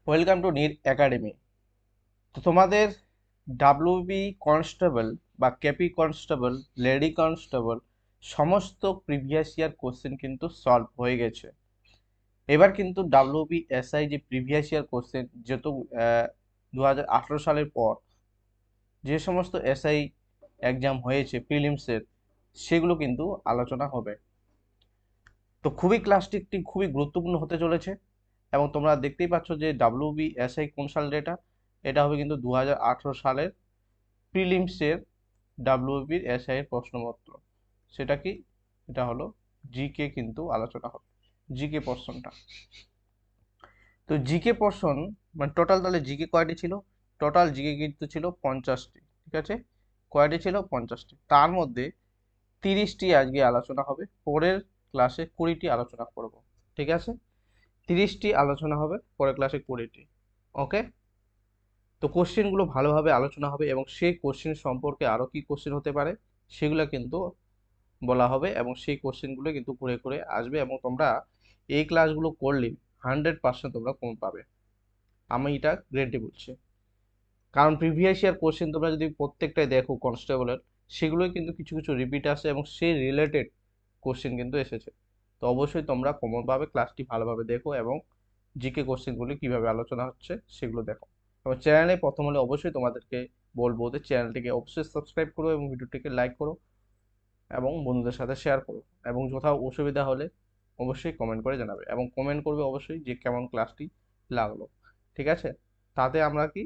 Welcome to NEET academy. তো তোমাদের WB constable বা কেপি কনস্টেবল, লেডি কনস্টেবল সমস্ত প্রিভিয়াস ইয়ার কোশ্চেন কিন্তু সলভ হয়ে গেছে। এবার কিন্তু ডাব্লিউবি এসআই যে প্রিভিয়াস ইয়ার কোশ্চেন, যেহেতু 2018 সালের পর যে সমস্ত এসআই এক্সাম হয়েছে প্রিলিমসের, সেগুলো কিন্তু আলোচনা হবে। তো ক্লাসটি একটি খুবই গুরুত্বপূর্ণ হতে চলেছে। এবং তোমরা দেখতেই পাচ্ছ যে ডাব্লিউবি এসআই কোন সালের, এটা হবে কিন্তু 2018 সালের প্রিলিমসের ডাব্লিউবির এসআই এর প্রশ্নপত্র। সেটা কি? এটা হলো জিকে কিন্তু আলোচনা হবে, জিকে পোর্শনটা। তো জিকে পোর্শন মানে টোটাল তাহলে জিকে কয়টি ছিল? টোটাল জিকে কিন্তু ছিল 50টি। ঠিক আছে, কয়টি ছিল? 50টি। তার মধ্যে 30টি আজকে আলোচনা হবে, পরের ক্লাসে 20টি আলোচনা করব। ঠিক আছে, 30টি আলোচনা হবে, পরের ক্লাসে 20টি। ওকে। তো কোশ্চেনগুলো ভালোভাবে আলোচনা হবে এবং সেই কোশ্চেন সম্পর্কে আরও কি কোশ্চেন হতে পারে সেগুলো কিন্তু বলা হবে, এবং সেই কোশ্চেনগুলো কিন্তু ঘুরে ঘুরে আসবে, এবং তোমরা এই ক্লাসগুলো করলে 100% তোমরা কম পাবে। আমি এটা গ্যারেন্টি বলছি, কারণ প্রিভিয়াস ইয়ার কোশ্চেন তোমরা যদি প্রত্যেকটাই দেখো কনস্টেবলের, সেগুলোই কিন্তু কিছু কিছু রিপিট আসে এবং সেই রিলেটেড কোশ্চেন কিন্তু এসেছে। তো অবশ্যই তোমরা কমন পাবে, ক্লাসটি ভালোভাবে দেখো এবং জিকে কোশ্চেনগুলি কীভাবে আলোচনা হচ্ছে সেগুলো দেখো। এবং চ্যানেলে প্রথম হলে অবশ্যই তোমাদেরকে বলবো যে চ্যানেলটিকে অবশ্যই সাবস্ক্রাইব করো এবং ভিডিওটিকে লাইক করো এবং বন্ধুদের সাথে শেয়ার করো, এবং কোথাও অসুবিধা হলে অবশ্যই কমেন্ট করে জানাবে, এবং কমেন্ট করবে অবশ্যই যে কেমন ক্লাসটি লাগলো। ঠিক আছে, তাতে আমরা কি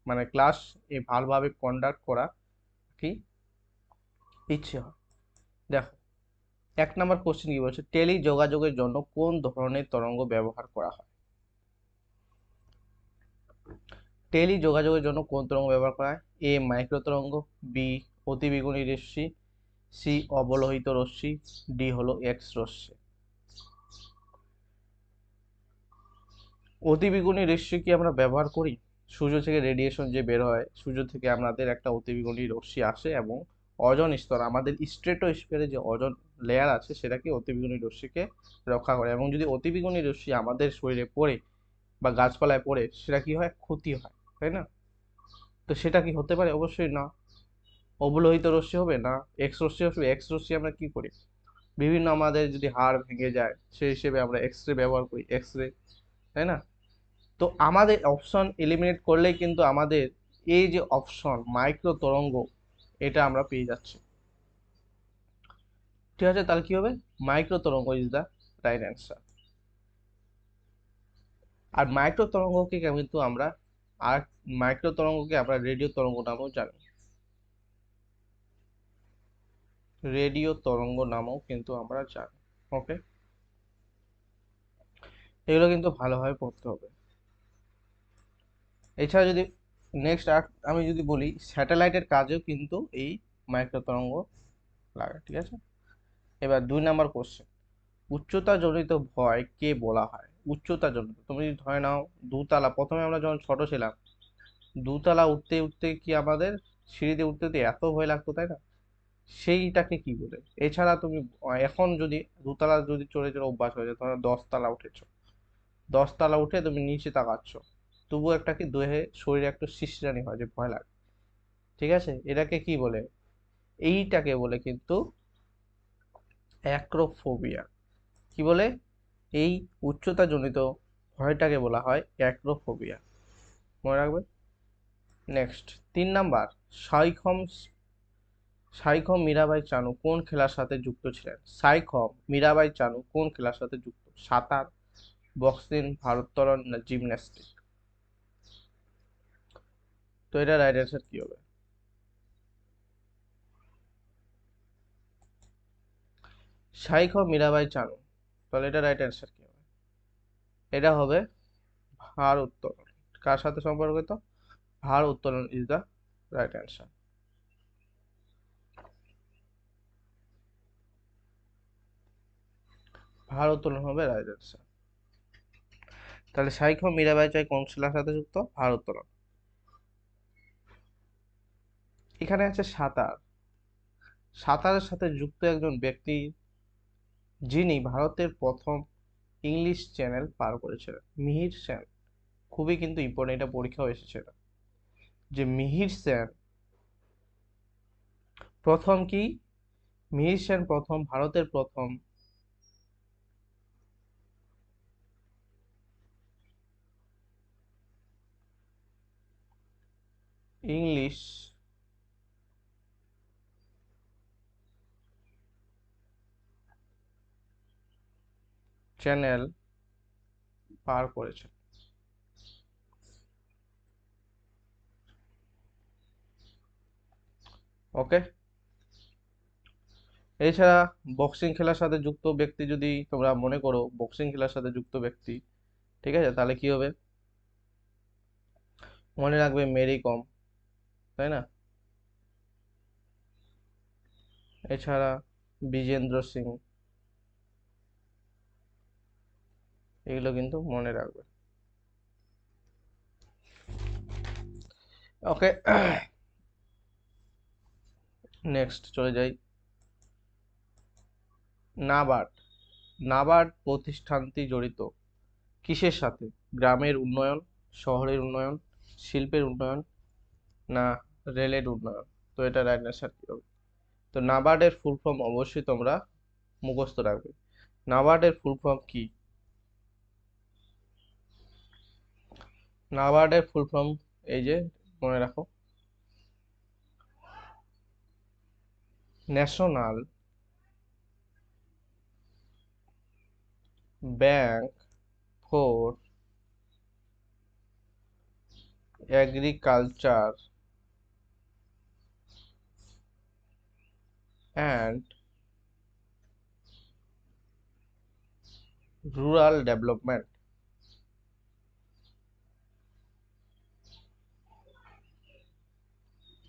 মানে ক্লাস ভালোভাবে কন্ডাক্ট করা কি ইচ্ছে হয়। দেখো, 1 নম্বর কোশ্চেন কি বলছে, টেলি যোগাযোগের জন্য কোন ধরনের তরঙ্গ ব্যবহার করা হয়? টেলি যোগাযোগের জন্য কোন তরঙ্গ ব্যবহার করা হয়? এ মাইক্রো তরঙ্গ, বি অতিবেগুনি রশ্মি, সি অবলোহিত রশ্মি, ডি হলো এক্স রশ্মি। অতিবেগুনি রশ্মি কি আমরা ব্যবহার করি? সূর্য থেকে রেডিয়েশন যে বের হয়, সূর্য থেকে আমাদের একটা অতিবেগুনি রশ্মি আসে, এবং ওজোন স্তর, আমাদের স্ট্রেটোস্ফিয়ারে যে ওজোন লেয়ার আছে, সেটা কি অতিবেগুনি রশ্মিকে রক্ষা করে। এবং যদি অতিবেগুনি রশ্মি আমাদের শরীরে পড়ে বা গাছপালায় পড়ে, সেটা কি হয়? ক্ষতি হয়, তাই না? তো সেটা কি হতে পারে? অবশ্যই না। অবলোহিত রশ্মি হবে না, এক্স রশ্মি হবে। এক্স রশ্মি আমরা কি করি? বিভিন্ন আমাদের যদি হাড় ভেঙে যায়, সেই হিসেবে আমরা এক্স রে ব্যবহার করি, এক্স রে, তাই না? তো আমাদের অপশন এলিমিনেট করলেই কিন্তু আমাদের এই যে অপশন মাইক্রো তরঙ্গ, এটা আমরা পেয়ে যাচ্ছি। ঠিক আছে, তাহলে কি হবে? মাইক্রো তরঙ্গ ইজ দ্য রাইট অ্যান্সার। আর মাইক্রো তরঙ্গকে কিন্তু আমরা আর মাইক্রো তরঙ্গকে আমরা রেডিও তরঙ্গ নামেও জানি, রেডিও তরঙ্গ নামেও কিন্তু আমরা জানি। ওকে, এগুলো কিন্তু ভালোভাবে পড়তে হবে। এছাড়া যদি নেক্সট আর আমি যদি বলি, স্যাটেলাইটের কাজেও কিন্তু এই মাইক্রো তরঙ্গ লাগে। ঠিক আছে, এবার 2 নম্বর কোশ্চেন, উচ্চতা জনিত ভয় কে বলা হয়? উচ্চতা জনিত, তুমি যদি ধরে নাও দুতলা, প্রথমে আমরা যখন ছোট ছিলাম, দুতলা উঠতে উঠতে কি আমাদের সিঁড়িতে উঠতে উঠতে এত ভয় লাগতো, তাই না? সেইটাকে কি বলে? এছাড়া তুমি এখন যদি দুতলা যদি চড়ে চড়ে অভ্যাস হয়ে যায়, ধরো 10 তলা উঠেছো, 10 তলা উঠে তুমি নিচে তাকাচ্ছ, তবু একটা কি দেহে শরীরে একটু শিরশিরানি হয়, যে ভয় লাগে। ঠিক আছে, এটাকে কি বলে? এইটাকে বলে কিন্তু অ্যাক্রোফোবিয়া। কি বলে? এই উচ্চতা জনিত ভয়টাকে বলা হয় অ্যাক্রোফোবিয়া, মনে রাখবে। নেক্সট 3 নাম্বার, সাইখম সাইখম মীরাবাই চানু কোন খেলার সাথে যুক্ত ছিলেন? সাইখম মীরাবাই চানু কোন খেলার সাথে যুক্ত? সাঁতার, বক্সিং, ভারোত্তোলন না জিমন্যাস্টিক? তো এটা রাইট অ্যান্সার কি হবে? সাইখম মীরাবাই চানু, তাহলে এটা রাইট অ্যান্সার কি হবে? এটা হবে ভার উত্তোলন। কার সাথে সম্পর্কিত? ভার উত্তোলন ইজ দ্য রাইট অ্যান্সার। ভার উত্তোলন হবে রাইট অ্যান্সার। তাহলে সাইখম মীরাবাই চাই কোন খেলার সাথে যুক্ত? ভার উত্তোলন। এখানে আছে সাঁতার। সাঁতারের সাথে যুক্ত একজন ব্যক্তি যিনি ভারতের প্রথম ইংলিশ চ্যানেল পার করেছিলেন, মিহির সেন। খুবই কিন্তু ইম্পর্টেন্ট, এটা পরীক্ষাও এসেছিল, যে মিহির সেন প্রথম কি, মিহির সেন প্রথম ভারতের প্রথম ইংলিশ চ্যানেল পার করেছেন। ওকে, এছাড়া বক্সিং খেলার সাথে যুক্ত ব্যক্তি যদি তোমরা মনে করো বক্সিং খেলার সাথে যুক্ত ব্যক্তি, ঠিক আছে, তাহলে কি হবে, মনে রাখবে মেরি কম, তাই না? এছাড়া বিজেন্দ্র সিং, এগুলো কিন্তু মনে রাখবে। ওকে, নেক্সট চলে যাই। নাবার্ড, নাবার্ড প্রতিষ্ঠানটি জড়িত কিসের সাথে? গ্রামের উন্নয়ন, শহরের উন্নয়ন, শিল্পের উন্নয়ন, না রেলের উন্নয়ন? তো এটা রাইট অ্যান্সার কি হবে? তো নাবার্ডের ফুল ফর্ম অবশ্যই তোমরা মুখস্থ রাখবে। নাবার্ডের ফুল ফর্ম কি? নাবার্ডের ফুল ফর্ম এই যে মনে রাখো, national bank for agriculture and rural development.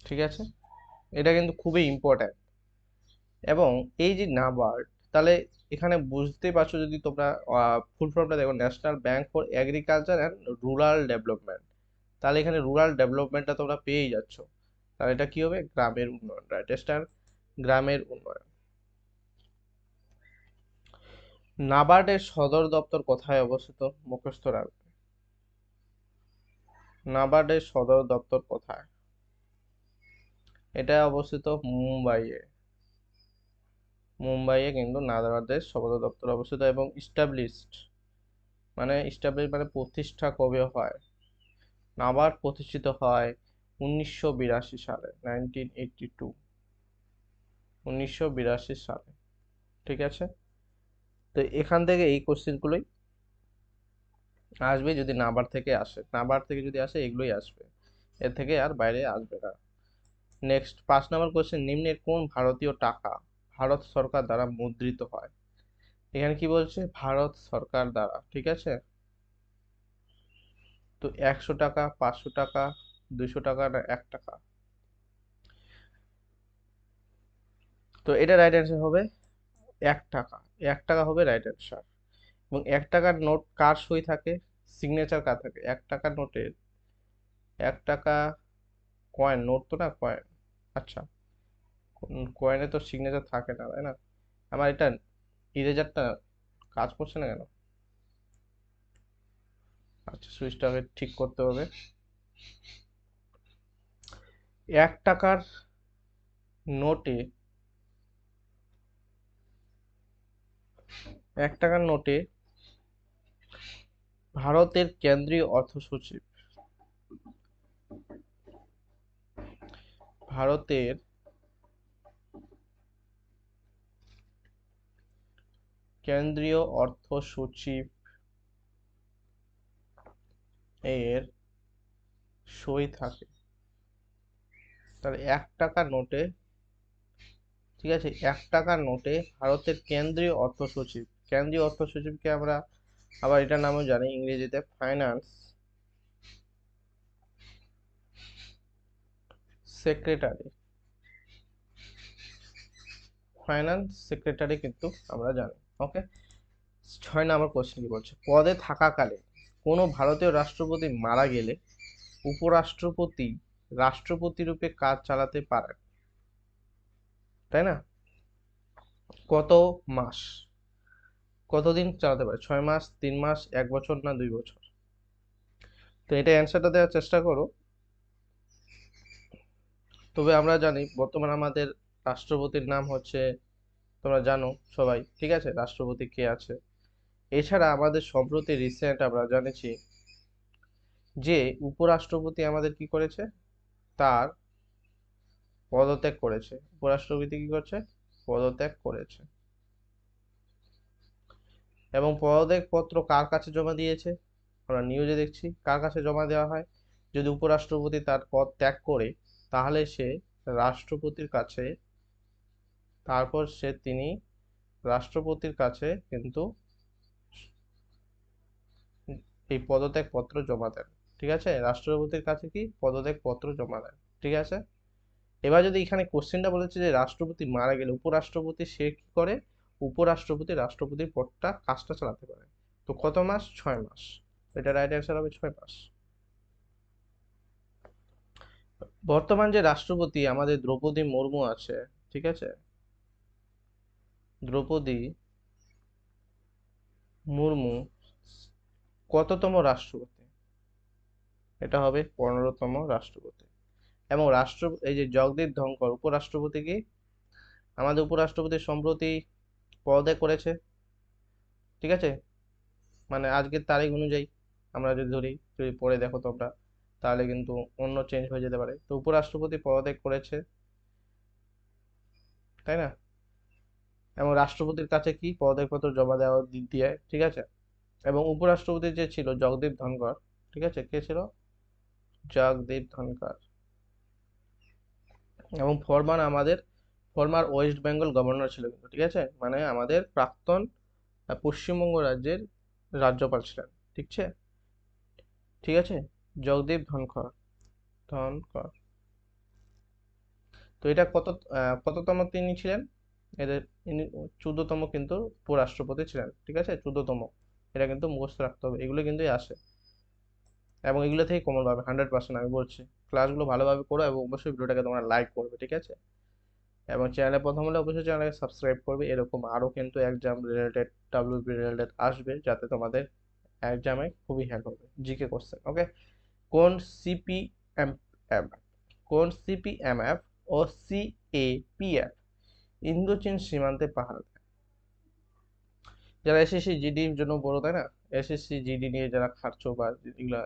ঠিক আছে, এটা কিন্তু খুবই ইম্পর্ট্যান্ট। এবং এই যে নাবার্ড, তাহলে এখানে বুঝতেই পারছো, যদি তোমরা ফুল ফর্মটা দেখো, national bank for agriculture and rural development, তাহলে এখানে রুরাল ডেভেলপমেন্টটা তোমরা পেয়েই যাচ্ছ। তাহলে এটা কি হবে? গ্রামের উন্নয়ন, রাইট স্টার, গ্রামের উন্নয়ন। নাবার্ডের সদর দপ্তর কোথায় অবস্থিত? মুখস্থ রাখবে। নাবার্ডের সদর দপ্তর কোথায়? এটা অবস্থিত মুম্বাইয়ে। মুম্বাইয়ে কিন্তু নাবার্ডের সদর দপ্তর অবস্থিত। এবং ইস্টাবলিশ মানে প্রতিষ্ঠা কবে হয়? নাবার্ড প্রতিষ্ঠিত হয় 1982 সালে, 1982, 1982 সালে। ঠিক আছে, তো এখান থেকে এই কোশ্চেনগুলোই আসবে যদি নাবার্ড থেকে আসে, নাবার্ড থেকে যদি আসে এগুলোই আসবে, এর থেকে আর বাইরে আসবে না। নেক্সট 5 নম্বর কোশ্চেন, নিম্নের কোন ভারতীয় টাকা ভারত সরকার দ্বারা মুদ্রিত হয়? এখানে কি বলছে? ভারত সরকার দ্বারা, ঠিক আছে। তো 100 টাকা, 500 টাকা, 200 টাকা, না 1 টাকা? তো এটা রাইট অ্যান্সার হবে 1 টাকা। 1 টাকা হবে রাইট অ্যান্সার। এবং 1 টাকার নোট কার সই থাকে? সিগনেচার কার থাকে 1 টাকার নোটের? 1 টাকা কয়েন, নোট তো না, কয়েন। আচ্ছা, কয়েনে তো সিগনেচার থাকে না, তাই না? আমার এটা ইরেজারটা কাজ করছে না কেন? আচ্ছা, সুইচটা আগে ঠিক করতে হবে। 1 টাকার নোটে, 1 টাকার নোটে ভারতের কেন্দ্রীয় অর্থ সচিব, ভারতের কেন্দ্রীয় অর্থ সচিব এর সই থাকে। তাহলে 1 টাকার নোটে, ঠিক আছে, 1 টাকার নোটে ভারতের কেন্দ্রীয় অর্থ সচিব, কেন্দ্রীয় অর্থ সচিবকে আমরা আবার এটার নামও জানি ইংরেজিতে ফাইন্যান্স সেক্রেটারি, ফাইন্যান্স সেক্রেটারি কিন্তু আমরা জানি। ওকে, 6 নম্বর কোশ্চেন কি বলছে, পদে থাকাকালে কোনো ভারতীয় রাষ্ট্রপতি মারা গেলে উপরাষ্ট্রপতি রাষ্ট্রপতি রূপে কাজ চালাতে পারেন, তাই না? কত মাস, কতদিন চালাতে পারে? 6 মাস, 3 মাস, 1 বছর, না 2 বছর? তো এটা অ্যান্সারটা দেওয়ার চেষ্টা করো। তবে আমরা জানি বর্তমানে আমাদের রাষ্ট্রপতির নাম হচ্ছে, তোমরা জানো সবাই, ঠিক আছে, রাষ্ট্রপতি কে আছে। এছাড়া আমাদের সম্প্রতি রিসেন্ট আমরা জানেছি যে উপরাষ্ট্রপতি আমাদের কি করেছে, তার পদত্যাগ করেছে। উপরাষ্ট্রপতি কি করছে, পদত্যাগ করেছে। এবং পদত্যাগ পত্র কার কাছে জমা দিয়েছে, আমরা নিউজে দেখছি কার কাছে জমা দেওয়া হয়। যদি উপরাষ্ট্রপতি তার পদ ত্যাগ করে, তাহলে সে রাষ্ট্রপতির কাছে, তারপর তিনি রাষ্ট্রপতির কাছে কিন্তু এই পদত্যাগ পত্র জমা দেন। ঠিক আছে, রাষ্ট্রপতির কাছে কি পদত্যাগ পত্র জমা দেন। ঠিক আছে, এবার যদি এখানে কোশ্চেনটা বলেছে যে রাষ্ট্রপতি মারা গেলে উপরাষ্ট্রপতি সে কি করে, উপরাষ্ট্রপতি রাষ্ট্রপতির পদটা কাজটা চালাতে পারে। তো কত মাস, 6 মাস। এটা রাইট অ্যান্সার হবে 6 মাস। বর্তমান যে রাষ্ট্রপতি আমাদের দ্রৌপদী মুর্মু আছে, ঠিক আছে, দ্রৌপদী মুর্মু কততম রাষ্ট্রপতি, এটা হবে 15তম রাষ্ট্রপতি। এবং এই যে জগদীপ ধনখড় উপরাষ্ট্রপতি কি, আমাদের উপরাষ্ট্রপতি সম্প্রতি পদত্যাগ করেছে। ঠিক আছে, মানে আজকের তারিখ অনুযায়ী আমরা যদি ধরি, যদি পরে দেখো তোমরা, তাহলে কিন্তু অন্য চেঞ্জ হয়ে যেতে পারে। তো উপরাষ্ট্রপতি পদত্যাগ করেছে, তাই না, এবং রাষ্ট্রপতির কাছে কি পদত্যাগপত্র জমা দেওয়া দিয়ে, ঠিক আছে। এবং উপরাষ্ট্রপতি যে ছিল জগদীপ ধনখড়, ঠিক আছে, কে ছিল, জগদীপ ধনখড়। এবং ফরমার ওয়েস্ট বেঙ্গল গভর্নর ছিল কিন্তু, ঠিক আছে, মানে আমাদের প্রাক্তন পশ্চিমবঙ্গ রাজ্যের রাজ্যপাল ছিলেন। ঠিক আছে, ঠিক আছে, জগদীপ ধনখড়, ধনখড়। তো এটা কততম তিনি ছিলেন, এদের ইনি 14তম কিন্তু উপরাষ্ট্রপতি ছিলেন। ঠিক আছে, 14তম। এটা কিন্তু মুখস্থ রাখতে হবে, এগুলো কিন্তু আসে এবং এগুলো থেকে কমন পাবে 100%। আমি বলছি ক্লাসগুলো ভালোভাবে করো এবং অবশ্যই ভিডিওটাকে তোমরা লাইক করবে, ঠিক আছে। এবং চ্যানেলে প্রথম হলে অবশ্যই চ্যানেলকে সাবস্ক্রাইব করবে। এরকম আরো কিন্তু এক্সাম রিলেটেড, ডাব্লিউপি রিলেটেড আসবে, যাতে তোমাদের এক্সামে খুবই হেল্প হবে। জিকে কোশ্চেন, ওকে। কোন সিপিএম কোন সিপিএমএফ ও সিএপিএফ ইন্দোচীন সীমান্তে পাহারা দেয়। যারা এসএসসি জিডির জন্য বড়, তাই না, এসএসসি জিডি নিয়ে যারা খাটছো বা এগুলা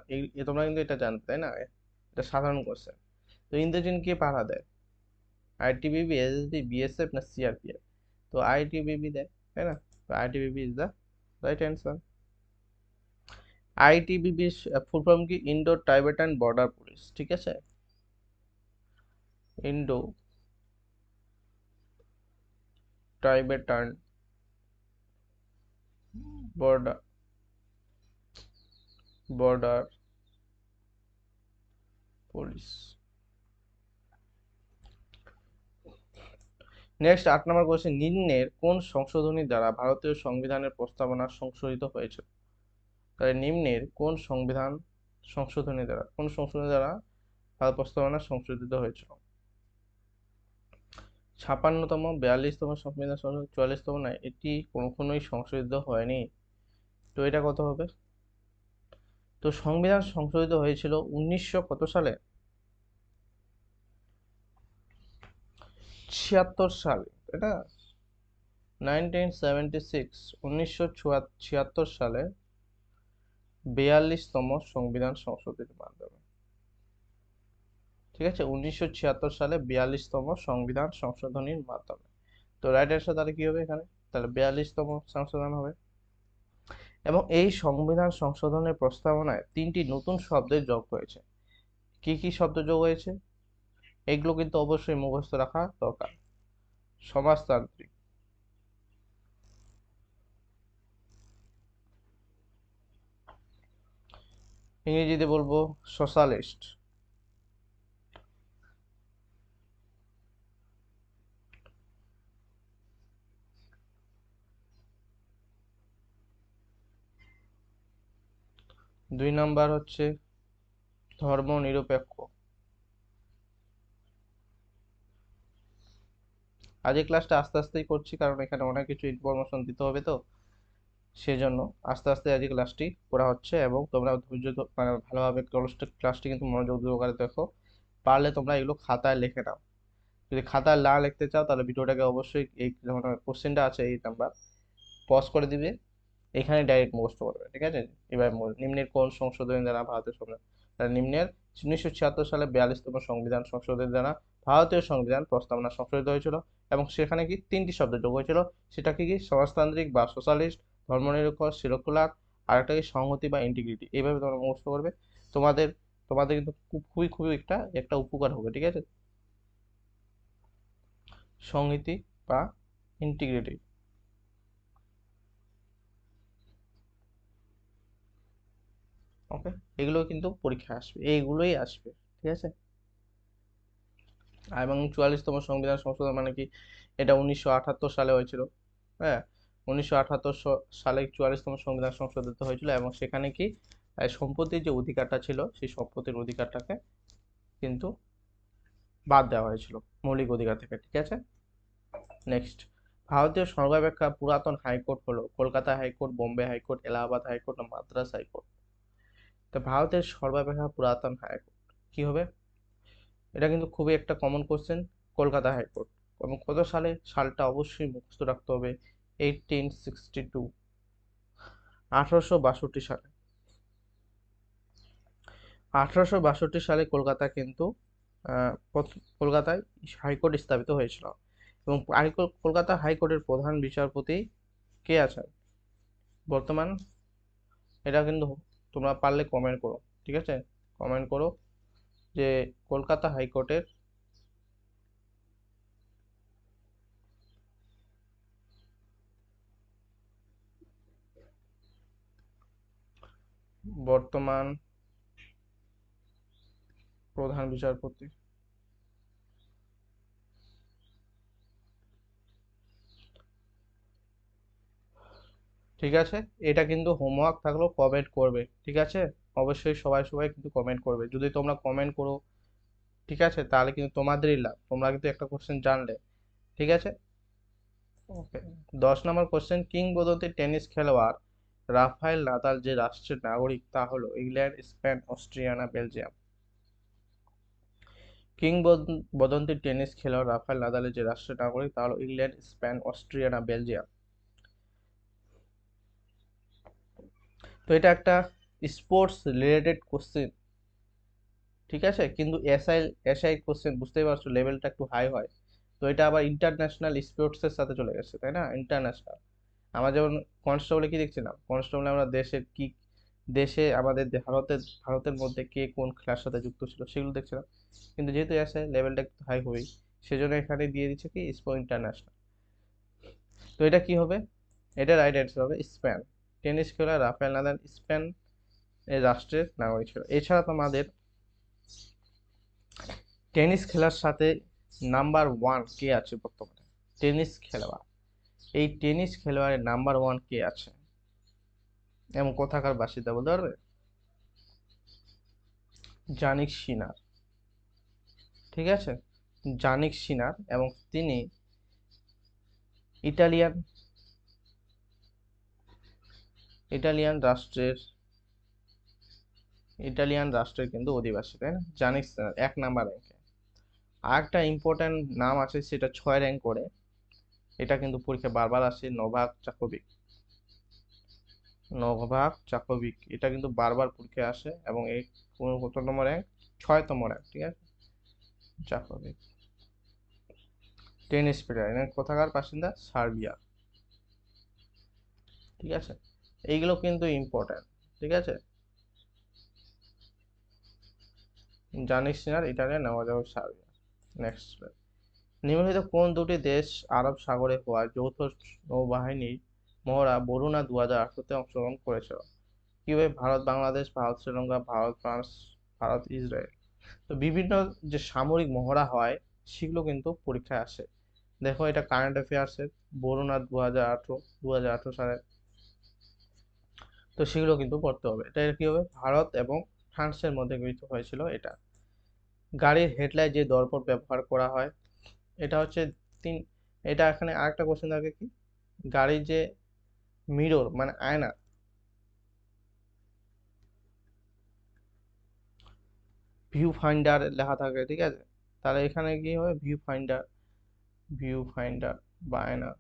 তোমরা কিন্তু এটা জানতে, তাই না, এটা সাধারণ কোশ্চেন। তো ইন্দোচীন কে পাহারা দেয়, আইটিবিপি, এসএসবি, বিএসএফ না সিআরপিএফ। তো আইটিবিপি দেয়, তাই না। তো ITBP is the right answer. ITBP full form কি, ইন্ডো টাইবেটান বর্ডার পুলিশ। ঠিক আছে, Indo Tibetan border border police. Next 8 number question, নিম্নের কোন সংশোধনী দ্বারা ভারতীয় সংবিধানের প্রস্তাবনা সংশোধিত হয়েছিল। তাহলে নিম্নের কোন সংশোধনী দ্বারা ভারত প্রস্তাবনা সংশোধিত হয়েছিল। 56তম, 42তম সংবিধান সংশোধন, 44তম, না, এটি কখনোই সংশোধিত হয়নি। তো এটা কত হবে, তো সংবিধান সংশোধিত হয়েছিল 1900 কত সালে, 76 সালে, এটা 1976, 1976 সালে 42তম সংবিধান সংশোধনীর মাধ্যমে। ঠিক আছে, 1976 সালে 42তম সংবিধান সংশোধনীর মাধ্যমে। তো রাইট অ্যান্সার তাহলে কি হবে এখানে, তাহলে 42তম সংশোধন হবে। এবং এই সংবিধান সংশোধনের প্রস্তাবনায় 3টি নতুন শব্দের যোগ হয়েছে। কি কি শব্দ যোগ হয়েছে, এগুলো কিন্তু অবশ্যই মুখস্থ রাখা দরকার। সমাজতান্ত্রিক, ইংরেজিতে বলবো সোশ্যালিস্ট, দুই নাম্বার হচ্ছে ধর্ম নিরপেক্ষ। আজ এই ক্লাসটা আস্তে আস্তেই করছি, কারণ এখানে অনেক কিছু ইনফরমেশন দিতে হবে। তো সেজন্য আস্তে আস্তে আজকে ক্লাসটি করা হচ্ছে, এবং তোমরা মানে ভালোভাবে ক্লাসটি কিন্তু মনোযোগ সহকারে দেখো। পারলে তোমরা এগুলো খাতায় লিখে নাও। যদি খাতায় না লিখতে চাও তাহলে ভিডিওটাকে অবশ্যই এই ধরনের কোশ্চেনটা আছে এই নাম্বার পজ করে দিবে, এখানে ডাইরেক্ট মুখস্থ করবে, ঠিক আছে। এবার নিম্নের কোন সংশোধনী দ্বারা ভারতের সংবিধান, নিম্নের 1976 সালে 42তম সংবিধান সংশোধনের দ্বারা ভারতীয় সংবিধান প্রস্তাবনা সংশোধিত হয়েছিল, এবং সেখানে কি 3টি শব্দ যোগ হয়েছিল, সেটা কি কি সমাজতান্ত্রিক বা সোশ্যালিস্ট, ধর্মনিরপেক্ষ সেকুলার, আর একটা কি সংহতি বা ইন্টিগ্রিটি। এইভাবে তোমরা মুখস্থ করবে। তোমাদের তোমাদের কিন্তু খুবই খুবই একটা একটা উপকার হবে, ঠিক আছে। সংহতি বা ইন্টিগ্রিটি, ওকে। এগুলো কিন্তু পরীক্ষায় আসবে, এইগুলোই আসবে, ঠিক আছে। এবং 44তম সংবিধান সংশোধন মানে কি, এটা 1978 সালে হয়েছিল। হ্যাঁ, 1978 সালে 44তম সংবিধান সংশোধিত হয়েছিল, এবং সেখানে কি সম্পত্তির যে অধিকারটা ছিল সেই সম্পত্তির অধিকারটাকে কিন্তু বাদ দেওয়া হয়েছিল মৌলিক অধিকার থেকে, ঠিক আছে। নেক্সট, ভারতীয় সর্বাপেক্ষা পুরাতন হাইকোর্ট হলো Kolkata high court, Bombay high court, Allahabad high court, না মাদ্রাস হাইকোর্ট। তো ভারতের সর্বাপেক্ষা পুরাতন হাইকোর্ট কি হবে? এটা কিন্তু খুবই একটা কমন কোশ্চেন, কলকাতা হাইকোর্ট। এবং কত সালে, সালটা অবশ্যই মুখস্থ রাখতে হবে, 1862, 1862 সালে। 1862 সালে কলকাতা কিন্তু কলকাতায় হাইকোর্ট স্থাপিত হয়েছিল, এবং কলকাতা হাইকোর্টের প্রধান বিচারপতি কে আছেন বর্তমান? এটা কিন্তু তোমরা পারলে কমেন্ট করো, ঠিক আছে। কমেন্ট করো যে কলকাতা হাইকোর্টের বর্তমান প্রধান বিচারপতি। ঠিক আছে, এটা কিন্তু হোমওয়ার্ক থাকলেও কমেন্ট করবে, ঠিক আছে। অবশ্যই সবাই সবাই কিন্তু কমেন্ট করবে। যদি তোমরা কমেন্ট করো, ঠিক আছে, তাহলে কিন্তু তোমাদেরই লাভ, তোমরা কিন্তু একটা কোশ্চেন জানলে, ঠিক আছে। ওকে, 10 নম্বর কোশ্চেন, কিংবদন্তি টেনিস খেলোয়াড় রাফায়েল নাদাল যে রাষ্ট্রের নাগরিক তা হলো ইংল্যান্ড, স্পেন, অস্ট্রিয়া, না বেলজিয়াম। কিংবদন্তি টেনিস খেলোয়াড় রাফায়েল নাদালের যে রাষ্ট্রের নাগরিক তা হলো ইংল্যান্ড, স্পেন, অস্ট্রিয়া, না বেলজিয়াম। তো এটা একটা স্পোর্টস রিলেটেড কোশ্চেন, ঠিক আছে, কিন্তু এসআই এসআই কোশ্চেন, বুঝতেই পারছো লেভেলটা একটু হাই হয়। তো এটা আবার ইন্টারন্যাশনাল স্পোর্টসের সাথে চলে গেছে, তাই না, ইন্টারন্যাশনাল। আমরা যেমন কনস্টেবলে কি দেখছিলাম, কনস্টেবলে আমরা দেশের কি, দেশে আমাদের ভারতের মধ্যে কে কোন খেলার সাথে যুক্ত ছিল সেগুলো দেখছিলাম। কিন্তু যেহেতু এসআই লেভেলটা একটু হাই হবেই, সেজন্য এখানে দিয়ে দিচ্ছে কি স্পোর্ট ইন্টারন্যাশনাল। তো এটা কি হবে? এটা রাইট অ্যান্সার হবে স্পেন। টেনিস খেলোয়াড় রাফায়েল নাদাল স্পেন এই রাষ্ট্রের নাগরিক ছিল। এছাড়া তোমাদের টেনিস খেলার সাথে নাম্বার 1 কে আছে বর্তমানে? টেনিস খেলোয়াড়, এই টেনিস খেলোয়াড়ের নাম্বার 1 কে আছে এবং কোথাকার বাসিন্দা বলতে পারবে? জানিক সিনার, ঠিক আছে, জানিক সিনার, এবং তিনি ইটালিয়ান ইটালিয়ান রাষ্ট্রের ইটালিয়ান রাষ্ট্রের কিন্তু অধিবাসী, তাই না, জানিক সিনার 1 নাম্বার র্যাঙ্কে। আর একটা ইম্পর্টেন্ট নাম আছে, সেটা 6 র্যাঙ্ক করে, এটা কিন্তু পরীক্ষা বারবার আসে, নোভাক জোকোভিচ, এটা কিন্তু বারবার পরীক্ষায় আসে, এবং এই কত নম্বর র্যাঙ্ক? 6তম র্যাঙ্ক, ঠিক আছে, জোকোভিচ। টেনিস প্লেয়ার, এখানে কোথাকার বাসিন্দা? সার্বিয়া, ঠিক আছে। এইগুলো কিন্তু ইম্পর্টেন্ট, ঠিক আছে। জানিস সিনার ইটালিয়ান, নভোজাগোভিচ সার্বিয়া। নেক্সট, নিম্নলিখিত কোন দুটি দেশ আরব সাগরে হওয়া যৌথ নৌবাহিনীর মহড়া বরুণা 2018-তে অংশগ্রহণ করেছিল? কি হবে? Bharat Bangladesh, Bharat Sri Lanka, Bharat France, Bharat Israel. তো বিভিন্ন যে সামরিক মহড়া হয় সেগুলো কিন্তু পরীক্ষায় আসে। দেখো, এটা কারেন্ট অ্যাফেয়ার্সের, বরুণা 2018 সালে। তো সেগুলো কিন্তু পড়তে হবে। এটা কি হবে? ভারত এবং ফ্রান্সের মধ্যে কিন্তু হয়েছিল এটা। গাড়ির হেডলাইট যে দর্পণ ব্যবহার করা হয়, এটা হচ্ছে তিন, এটা এখানে আরেকটা কোশ্চেন থাকে কি, গাড়ির যে মিরর মানে আয়না, ভিউ ফাইন্ডার লেখা থাকে, ঠিক আছে, তাহলে এখানে কি হবে, ভিউ ফাইন্ডার, ভিউ ফাইন্ডার বা আয়না।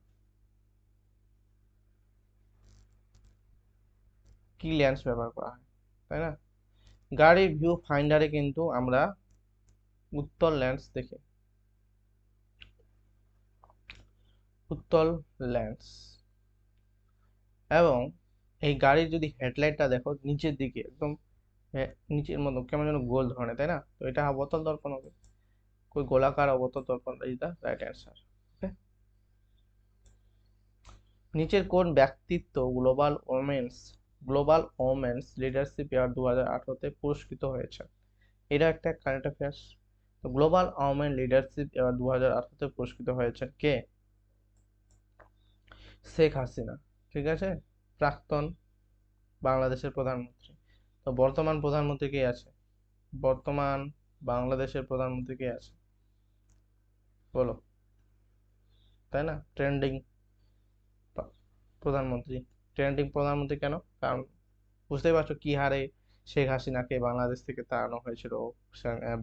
কি লেন্স ব্যবহার করা হয়, তাই না? গাড়ির ভিউ ফাইন্ডারে কিন্তু আমরা উত্তল লেন্স দেখি, উত্তল লেন্স। এবং এই গাড়ির যদি হেডলাইটটা দেখো নিচের দিকে একদম নিচের মতো কেমন যেন গোল ধরনের, তাই না? তো এটা অবতল দর্পণ হবে, কোই গোলাকার অবতল দর্পণ ইজ দ্য রাইট অ্যান্সার। ওকে, নিচের কোন ব্যক্তিত্ব গ্লোবাল ওমেন্স লিডারশিপ ইয়ার 2018-তে পুরস্কৃত হয়েছে? এটা একটা কারেন্ট অ্যাফেয়ার্স। তো গ্লোবাল ওমেন লিডারশিপ ইয়ার 2018-তে পুরস্কৃত হয়েছে কে? শেখ হাসিনা, ঠিক আছে, প্রাক্তন বাংলাদেশের প্রধানমন্ত্রী। তো বর্তমান প্রধানমন্ত্রী কে আছে? বর্তমান বাংলাদেশের প্রধানমন্ত্রী কে আছে বলো, তাই না? ট্রেন্ডিং প্রধানমন্ত্রী। ট্রেন্ডিং প্রধানমন্ত্রী কেন? কারণ বুঝতেই পারছো কি হারে শেখ হাসিনাকে বাংলাদেশ থেকে তাড়ানো হয়েছিল,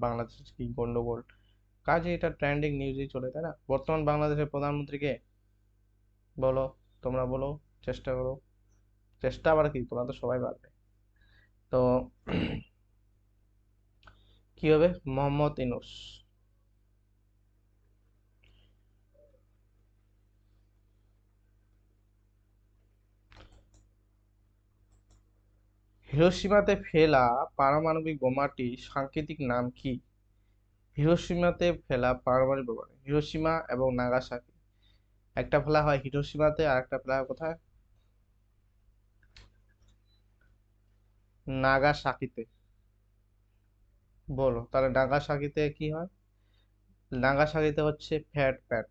বাংলাদেশ কি গন্ডগোল, কাজে এটা ট্রেন্ডিং নিউজই চলে, তাই না? বর্তমান বাংলাদেশের প্রধানমন্ত্রী কে বলো, তোমরা বলো, চেষ্টা করো, চেষ্টা আবার কি, তোমরা তো সবাই পারবে। তো কি হবে, মোহাম্মদ ইউনূস। হিরোশিমাতে ফেলা পারমাণবিক বোমাটির সাংকেতিক নাম কি? হিরোশিমাতে ফেলা পারমাণবিক বোমা, হিরোশিমা এবং নাগাসাকি, একটা ফেলা হয় হিরোশিমাতে আর একটা ফেলা হয় কোথায়? নাগাসাকিতে। বলো তাহলে নাগাসাকিতে কি হয়? নাগাসাকিতে হচ্ছে ফ্যাট ম্যান,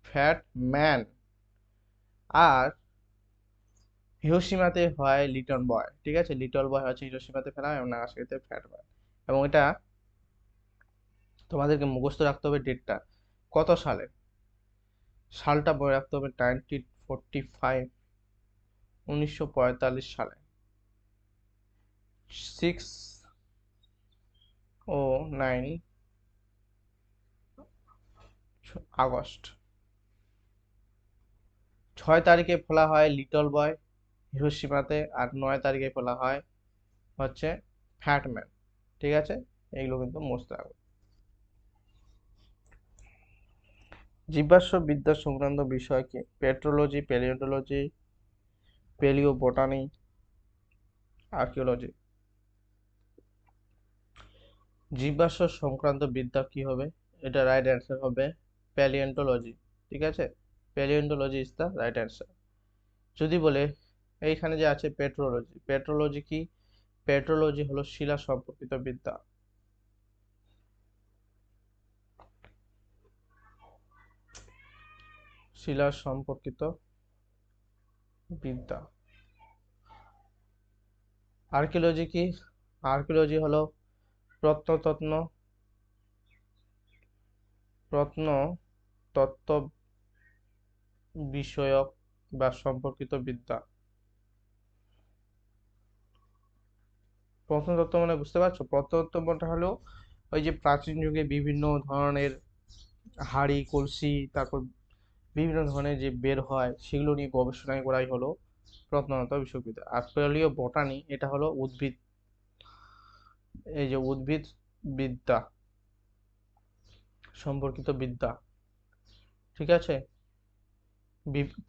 ফ্যাট ম্যান। আর হিরোশিমাতে হয় লিটল বয়, ঠিক আছে, লিটল বয় হচ্ছে হিরোশিমাতে ফেলা হয় এবং নাগাসাকিতে ফ্যাট ম্যান। এবং এটা তোমাদেরকে মুখস্থ রাখতে হবে ডেটটা, কত সালে, সালটা মনে রাখতে হবে 1945, 1945 সালে, 6/9 আগস্ট। 6 তারিখে ফেলা হয় লিটল বয় হিরোশিমাতে, আর 9 তারিখে ফেলা হয় হচ্ছে ফ্যাটম্যান, ঠিক আছে, এইগুলো কিন্তু মুছতে হবে। জীবাশ্ম বিদ্যা সংক্রান্ত বিষয় কি? পেট্রোলজি, প্যালিওন্টোলজি, পেলিও বোটানি, আর্কিওলজি। জীবাশ্ম সংক্রান্ত বিদ্যা কি হবে? এটা রাইট অ্যান্সার হবে প্যালিওন্টোলজি, ঠিক আছে, palaeontology is the right answer. যদি বলে এইখানে যে আছে পেট্রোলজি, পেট্রোলজি কি? পেট্রোলজি হলো শিলা সম্পর্কিত বিদ্যা, শিলা সম্পর্কিত বিদ্যা। আর্কিওলজি কি? আর্কিওলজি হলো প্রত্নতত্ত্ব, প্রত্নতত্ত্ব বিষয়ক বা সম্পর্কিত বিদ্যা। প্রত্নতত্ত্ব মানে বুঝতে পারছো, প্রত্নতত্ত্ব মানে হলো ওই যে প্রাচীন যুগে বিভিন্ন ধরনের হাড়ি কলসি, তারপর বিভিন্ন ধরনের যে বের হয় সেগুলো নিয়ে গবেষণা করাই হলো প্রত্নতত্ত্ব বিশ্ববিদ্যালয়। আর পেলিও বটানি এটা হলো উদ্ভিদ, এই যে উদ্ভিদ বিদ্যা সম্পর্কিত বিদ্যা, ঠিক আছে।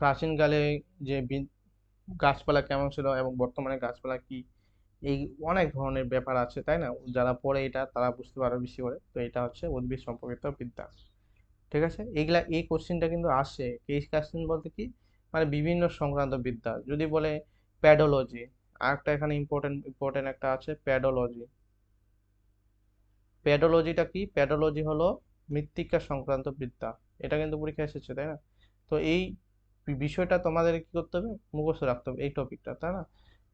প্রাচীনকালে যে গাছপালা কেমন ছিল এবং বর্তমানে গাছপালা কি, এই অনেক ধরনের ব্যাপার আছে, তাই না? যারা পড়ে এটা তারা বুঝতে পারবে বেশি করে। তো এটা হচ্ছে উদ্ভিদ সম্পর্কিত বিদ্যা, ঠিক আছে। এইগুলা এই কোশ্চেনটা কিন্তু আসে, এই কোশ্চেন বলতে কি মানে বিভিন্ন সংক্রান্ত বিদ্যা। যদি বলে প্যাডোলজি, আর একটা এখানে ইম্পর্টেন্ট একটা আছে প্যাডোলজি। প্যাডোলজিটা কি? প্যাডোলজি হলো মৃত্তিকা সংক্রান্ত বিদ্যা, এটা কিন্তু পরীক্ষা এসেছে, তাই না? তো এই বিষয়টা তোমাদের কি করতে হবে, মুখস্থ রাখতে হবে এই টপিকটা, তাই না?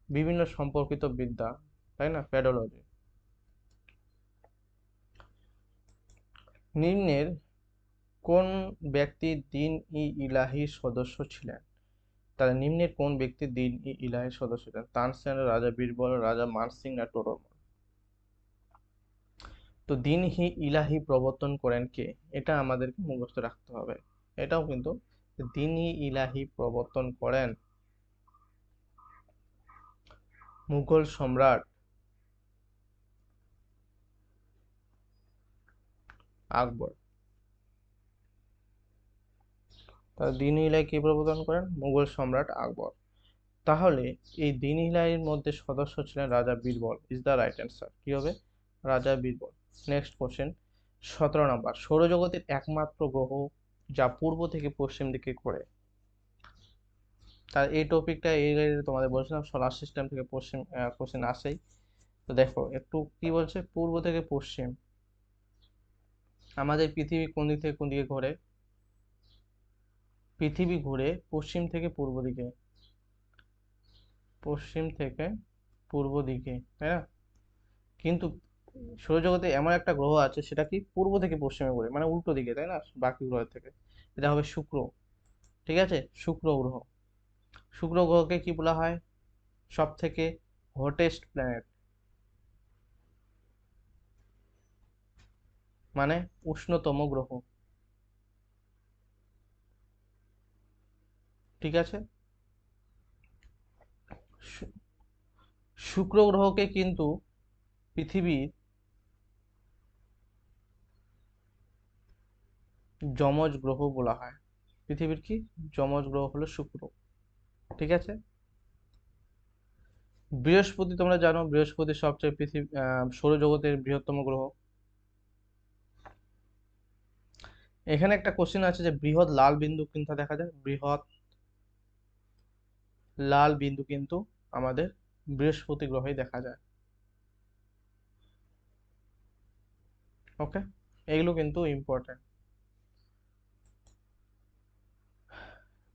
বিভিন্ন সম্পর্কিত বিদ্যা, তাই না, প্যাডোলজি। নিম্নের কোন ব্যক্তি দিন ই ইলাহির সদস্য ছিলেন? তাহলে নিম্নের কোন ব্যক্তি দিন ই ইলাহির সদস্য ছিলেন? তানসেন, রাজা বীরবল, রাজা মানসিং না টোডরমল? তো দিন হি ইলাহি প্রবর্তন করেন কে? এটা আমাদেরকে মুখস্থ রাখতে হবে। এটাও কিন্তু দিন ই ইলাহি প্রবর্তন করেন মুঘল সম্রাট আকবর। তাহলে দিন ই ইলাহি কে প্রবর্তন করেন? মুঘল সম্রাট আকবর। তাহলে এই দিন ইলাহির মধ্যে সদস্য ছিলেন রাজা Birbal. Is the right answer. কি হবে? রাজা বীরবল। নেক্সট কোশ্চেন, 17 নম্বর। সৌরজগতের একমাত্র গ্রহ যা পূর্ব থেকে পশ্চিম দিকে ঘোরে। তার এই টপিকটা এই তোমাদের বলছিলাম সোলার সিস্টেম থেকে পশ্চিম কোশ্চেন আসেই। তো দেখো একটু কি বলছে, পূর্ব থেকে পশ্চিম। আমাদের পৃথিবী কোন দিক থেকে কোন দিকে ঘোরে? পৃথিবী ঘুরে পশ্চিম থেকে পূর্ব দিকে, পশ্চিম থেকে পূর্ব দিকে, তাই না? কিন্তু সৌরজগতে এমন একটা গ্রহ আছে সেটা কি পূর্ব থেকে পশ্চিমে ঘোরে, মানে উল্টো দিকে, তাই না, বাকি গ্রহের থেকে। এটা হবে শুক্র। ঠিক আছে, শুক্র গ্রহ। শুক্র গ্রহকে কি বলা হয়? সব থেকে হটেস্ট প্ল্যানেট, মানে উষ্ণতম গ্রহ। ঠিক আছে, শু- শুক্র গ্রহকে কিন্তু পৃথিবীর যমজ গ্রহ বলা হয়। পৃথিবীর কি যমজ গ্রহ হলো শুক্র। ঠিক আছে, বৃহস্পতি তোমরা জানো, বৃহস্পতি সবচেয়ে পৃথিবী সৌরজগতের বৃহত্তম গ্রহ। এখানে একটা কোশ্চেন আছে যে বৃহৎ লাল বিন্দু কিন্তু দেখা যায়, বৃহৎ লাল বিন্দু কিন্তু আমাদের বৃহস্পতি গ্রহে দেখা যায়। ওকে, এগুলো কিন্তু ইম্পর্টেন্ট।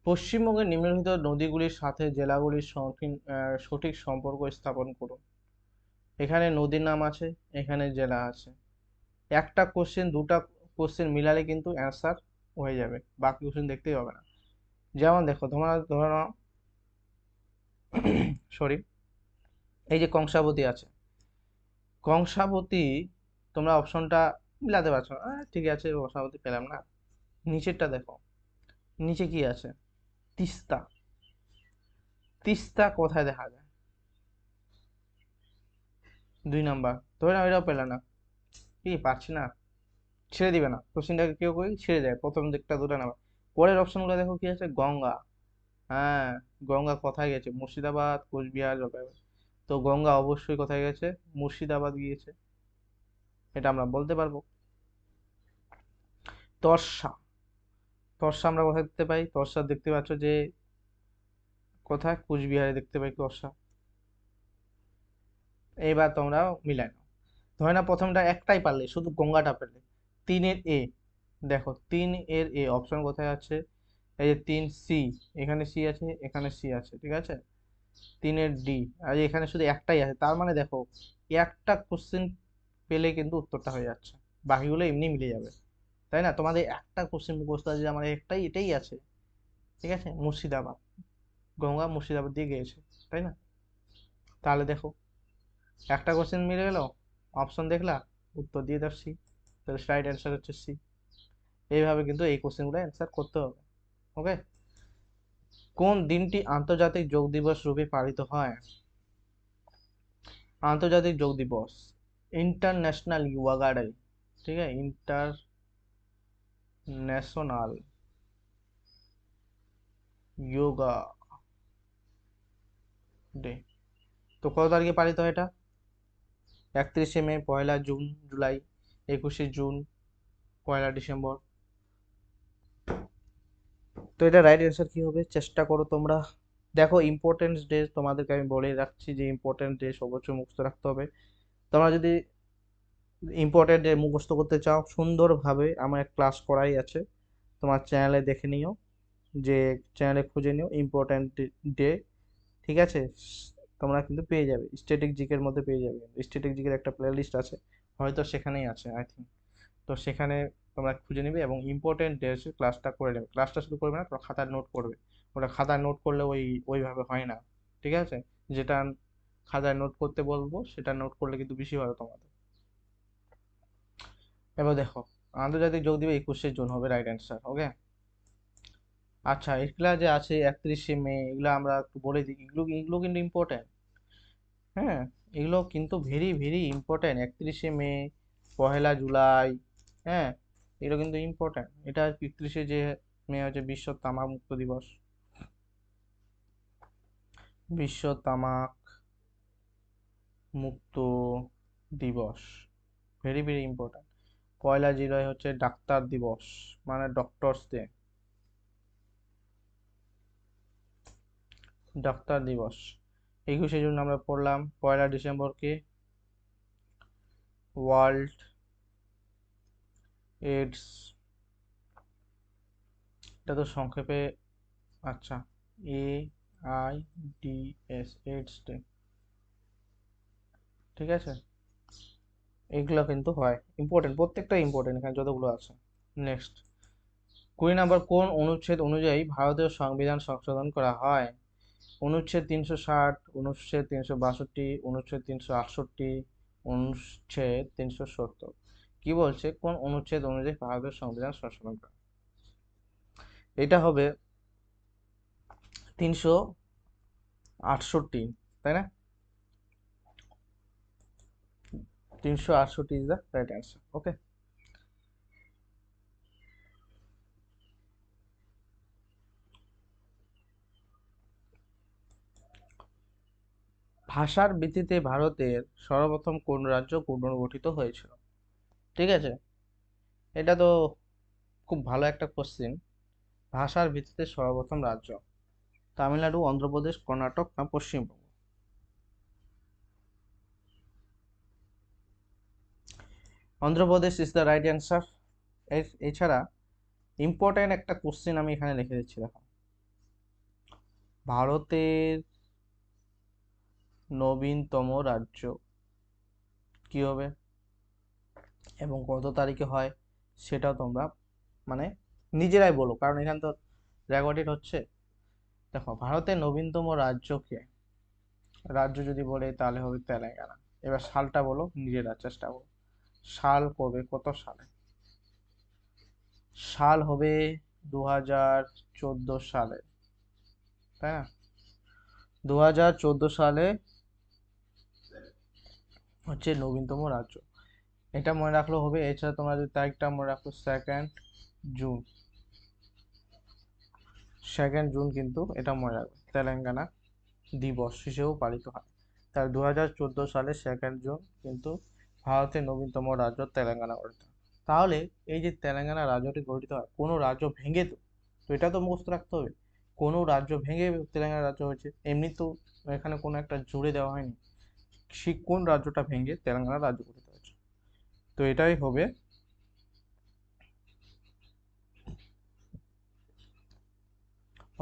পশ্চিমবঙ্গের নিম্নলিখিত নদীগুলির সাথে জেলাগুলির সঠিক সম্পর্ক স্থাপন করুন। এখানে নদীর নাম আছে, এখানে জেলা আছে। একটা কোশ্চেন দুটা কোশ্চেন মিলালে কিন্তু অ্যান্সার হয়ে যাবে, বাকি কোশ্চেন দেখতেই হবে না। যেমন দেখো তোমরা ধরো নাও, সরি, এই যে কংসাবতী আছে, কংসাবতী তোমরা অপশনটা মিলাতে পারছো না, ঠিক আছে কংসাবতী পেলাম না। নিচেরটা দেখো, নিচে কি আছে? তিস্তা। তিস্তা কোথায় দেখা যায়? 2 নাম্বার। ধরে না ওইটাও পেলে না, কি পারছি না, ছেড়ে দিবে না কোশ্চেনটাকে, কেউ কই ছেড়ে দেয় প্রথম দিকটা 2টা নাম্বার। পরের অপশনগুলো দেখো কি আছে, গঙ্গা। হ্যাঁ, গঙ্গা কোথায় গেছে? মুর্শিদাবাদ, কোচবিহার, জলপাইগুড়ি। তো গঙ্গা অবশ্যই কোথায় গেছে? মুর্শিদাবাদ গিয়েছে, এটা আমরা বলতে পারবো। তর্ষা, তর্ষা আমরা কোথায় দেখতে পাই? তর্ষা দেখতে পাচ্ছ যে কোথায়? কুচবিহারে দেখতে পাই তর্ষা। এইবার তোমরা মিলাই নাও, ধরে না প্রথমটা একটাই পারলে, শুধু গঙ্গাটা পেলে। 3-এর এ, দেখো 3-এর এ অপশন কোথায় আছে? এই যে 3 সি, এখানে সি আছে, এখানে সি আছে, ঠিক আছে। 3-এর ডি, আর এখানে শুধু একটাই আছে, তার মানে দেখো একটা কোশ্চেন পেলে কিন্তু উত্তরটা হয়ে যাচ্ছে, বাকিগুলো এমনি মিলে যাবে। তাই না, তোমাদের একটা কোশ্চেন মুখস্থ আছে যে আমার একটাই এটাই আছে, ঠিক আছে, মুর্শিদাবাদ, গঙ্গা মুর্শিদাবাদ দিয়ে গিয়েছে, তাই না? তাহলে দেখো একটা কোশ্চেন মিলে গেল, অপশন দেখলা, উত্তর দিয়ে দাও সি, তাহলে রাইট অ্যান্সার হচ্ছে সি। এইভাবে কিন্তু এই কোশ্চেনগুলো অ্যান্সার করতে হবে। ওকে, কোন দিনটি আন্তর্জাতিক যোগ দিবস রূপে পালিত হয়? আন্তর্জাতিক যোগ দিবস, इंटरनेशनल योगा डे। ठीक है, इंटरनेशनल योगा डे। তো কত তারিখে পালিত হয় এটা? 31শে মে, 1লা জুন, জুলাই, 21শে জুন, 1লা ডিসেম্বর। তো এটা রাইট অ্যান্সার কি হবে? চেষ্টা করো তোমরা। দেখো ইম্পর্টেন্স ডে তোমাদেরকে আমি বলে রাখছি যে ইম্পর্টেন্ট ডে অবশ্যই মুখস্থ রাখতে হবে। তোমরা যদি ইম্পর্টেন্ট ডে মুখস্থ করতে চাও সুন্দরভাবে, আমার ক্লাস করাই আছে, তোমার চ্যানেলে দেখে নিও, যে চ্যানেলে খুঁজে নিও ইম্পর্টেন্ট ডে। ঠিক আছে, তোমরা কিন্তু পেয়ে যাবে, স্ট্যাটিক জিকের মধ্যে পেয়ে যাবে, স্ট্যাটিক জিকের একটা প্লে লিস্ট আছে, হয়তো সেখানেই আছে আই থিঙ্ক। তো সেখানে তোমরা খুঁজে নেবে এবং ইম্পর্টেন্ট ডে ক্লাসটা করে নেবে, ক্লাসটা শুধু করবে না, তোমরা খাতার নোট করবে, ওটা খাতায় নোট করলে ওইভাবে হয় না, ঠিক আছে? যেটা খাতায় নোট করতে বলবো সেটা নোট করলে কিন্তু বেশি ভালো তোমাদের। এবার দেখো, আন্তর্জাতিক যোগ দিবস 21শে জুন হবে রাইট অ্যান্সার। ওকে, আচ্ছা এগুলা যে আছে 31শে মে, এগুলা আমরা একটু বলে দিই, এগুলো এগুলো কিন্তু ইম্পর্টেন্ট। হ্যাঁ, এগুলো কিন্তু ভেরি ভেরি ইম্পর্টেন্ট। 31শে মে, 1লা জুলাই, হ্যাঁ, এগুলো কিন্তু ইম্পর্টেন্ট। এটা 31শে মে হচ্ছে বিশ্ব তামাক মুক্ত দিবস, বিশ্ব তামাক মুক্ত দিবস, ভেরি ভেরি ইম্পর্টেন্ট। 1লা জুলাই হচ্ছে ডাক্তার দিবস, মানে ডক্টরস ডে, ডাক্তার দিবস। 21শে জুন আমরা পড়লাম। 1লা ডিসেম্বরকে ওয়ার্ল্ড এইডস, এটা তো সংক্ষেপে, আচ্ছা, AIDS, এইডস ডে, ঠিক আছে? এগুলো কিন্তু হয় ইম্পর্টেন্ট, প্রত্যেকটা ইম্পর্টেন্ট এখানে যতগুলো আছে। নেক্সট, 20 নম্বর, কোন অনুচ্ছেদ অনুযায়ী ভারতীয় সংবিধান সংশোধন করা হয়? অনুচ্ছেদ 360, অনুচ্ছেদ 362, অনুচ্ছেদ 368, অনুচ্ছেদ 370। কি বলছে, কোন অনুচ্ছেদ অনুযায়ী ভারতীয় সংবিধান সংশোধন করা? এটা হবে 368, তাই না? 368 ইজ দ্য রাইট অ্যান্সার। ওকে, ভাষার ভিত্তিতে ভারতের সর্বপ্রথম কোন রাজ্য পুনর্গঠিত হয়েছিল? ঠিক আছে, এটা তো খুব ভালো একটা কোশ্চিন। ভাষার ভিত্তিতে সর্বপ্রথম রাজ্য তামিলনাড়ু, অন্ধ্রপ্রদেশ, কর্ণাটক না Paschimbanga? Andhra Pradesh is the right answer. এছাড়া ইম্পর্টেন্ট একটা কোশ্চিন আমি এখানে লিখে দিচ্ছি, দেখো, ভারতের নবীনতম রাজ্য কি হবে এবং কত তারিখে হয় সেটাও তোমরা মানে নিজেরাই বলো, কারণ এখানে তো রেকর্ডেড হচ্ছে। দেখো, ভারতের নবীনতম রাজ্যকে, রাজ্য যদি বলে তাহলে হবে তেলেঙ্গানা। এবার সালটা বলো, নিজেরা চেষ্টা করো, সাল কবে, কত সালে? সাল হবে 2014 সালে, তাই না? 2014 সালে হচ্ছে নবীনতম রাজ্য, এটা মনে রাখলেও হবে। এছাড়া তোমরা যদি তারিখটা মনে রাখো, 2nd জুন, 2nd জুন কিন্তু এটা মনে রাখবে, তেলেঙ্গানা দিবস হিসেবেও পালিত হয়। তার 2014 সালে 2nd জুন কিন্তু ভারতের নবীনতম রাজ্য তেলেঙ্গানা গঠিত হয়। তাহলে এই যে তেলেঙ্গানা রাজ্যটি গঠিত হয়, কোনো রাজ্য ভেঙে, তো তো এটা তো মুখস্থ রাখতে হবে, কোনো রাজ্য ভেঙে তেলেঙ্গানা রাজ্য হয়েছে, এমনি তো এখানে কোনো একটা জুড়ে দেওয়া হয়নি, সে কোন রাজ্যটা ভেঙে তেলেঙ্গানা রাজ্য গঠিত হয়েছে। তো এটাই হবে